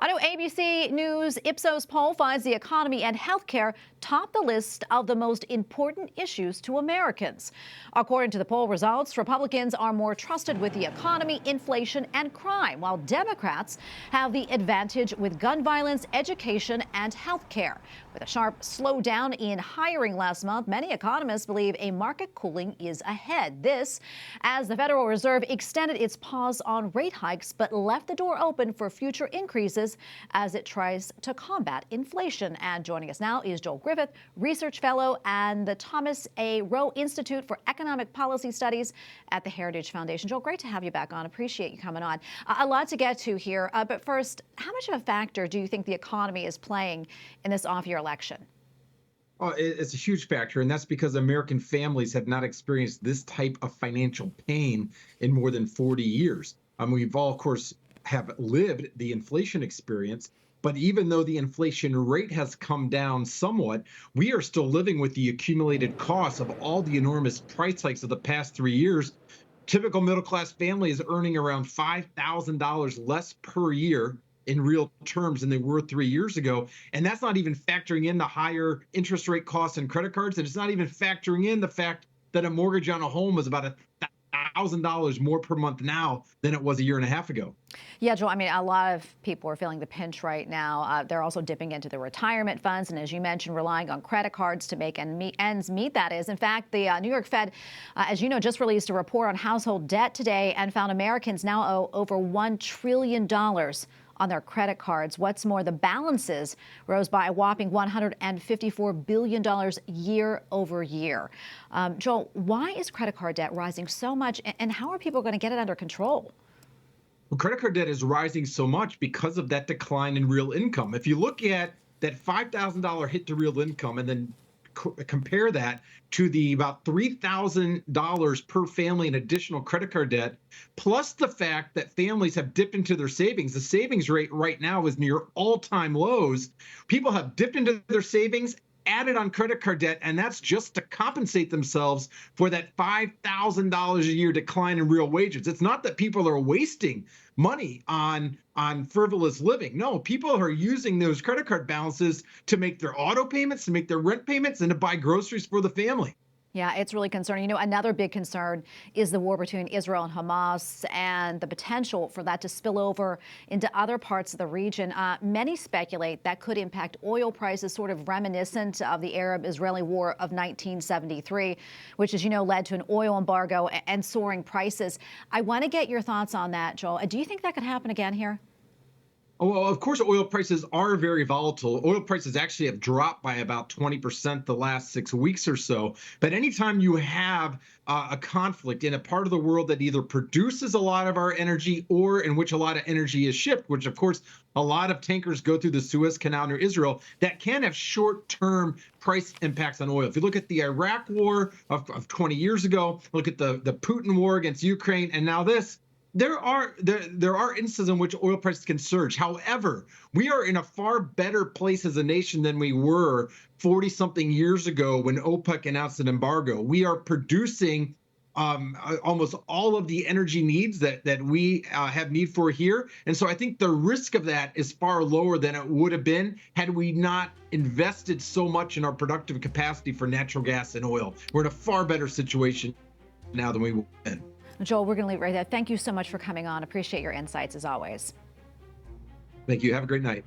A new ABC News Ipsos poll finds the economy and healthcare top the list of the most important issues to Americans. According to the poll results, Republicans are more trusted with the economy, inflation, and crime, while Democrats have the advantage with gun violence, education, and healthcare. With a sharp slowdown in hiring last month, many economists believe a market cooling is ahead. This, as the Federal Reserve extended its pause on rate hikes but left the door open for future increases as it tries to combat inflation. And joining us now is Joel Griffith, research fellow and the Thomas A. Roe Institute for Economic Policy Studies at the Heritage Foundation. Joel, great to have you back on. Appreciate you coming on. A lot to get to here. But first, how much of a factor do you think the economy is playing in this off-year election? Oh, it's a huge factor, and that's because American families have not experienced this type of financial pain in more than 40 years. We've all, of course, have lived the inflation experience, but even though the inflation rate has come down somewhat, we are still living with the accumulated costs of all the enormous price hikes of the past 3 years. Typical middle-class family is earning around $5,000 less per year in real terms than they were 3 years ago. And that's not even factoring in the higher interest rate costs and credit cards. And it's not even factoring in the fact that a mortgage on a home is about $1,000 more per month now than it was a year and a half ago. Yeah, Joel, I mean, a lot of people are feeling the pinch right now. They're also dipping into the retirement funds. And as you mentioned, relying on credit cards to make ends meet, that is. In fact, the New York Fed, as you know, just released a report on household debt today and found Americans now owe over $1 trillion on their credit cards. What's more, the balances rose by a whopping $154 billion year over year. Joel, why is credit card debt rising so much, and how are people going to get it under control? Well, credit card debt is rising so much because of that decline in real income. If you look at that $5,000 hit to real income and then compare that to the about $3,000 per family in additional credit card debt, plus the fact that families have dipped into their savings. The savings rate right now is near all-time lows. People have dipped into their savings, added on credit card debt, and that's just to compensate themselves for that $5,000 a year decline in real wages. It's not that people are wasting money on frivolous living. No, people are using those credit card balances to make their auto payments, to make their rent payments, and to buy groceries for the family. Yeah, it's really concerning. You know, another big concern is the war between Israel and Hamas and the potential for that to spill over into other parts of the region. Many speculate that could impact oil prices, sort of reminiscent of the Arab-Israeli War of 1973, which, as you know, led to an oil embargo and soaring prices. I want to get your thoughts on that, Joel. Do you think that could happen again here? Well, of course, oil prices are very volatile. Oil prices actually have dropped by about 20% the last 6 weeks or so. But anytime you have a conflict in a part of the world that either produces a lot of our energy or in which a lot of energy is shipped, which, of course, a lot of tankers go through the Suez Canal near Israel, that can have short-term price impacts on oil. If you look at the Iraq war of 20 years ago, look at the Putin war against Ukraine, and now this, there are instances in which oil prices can surge. However, we are in a far better place as a nation than we were 40-something years ago when OPEC announced an embargo. We are producing almost all of the energy needs that we have need for here. And so I think the risk of that is far lower than it would have been had we not invested so much in our productive capacity for natural gas and oil. We're in a far better situation now than we would have been. Joel, we're going to leave it right there. Thank you so much for coming on. Appreciate your insights as always. Thank you. Have a great night.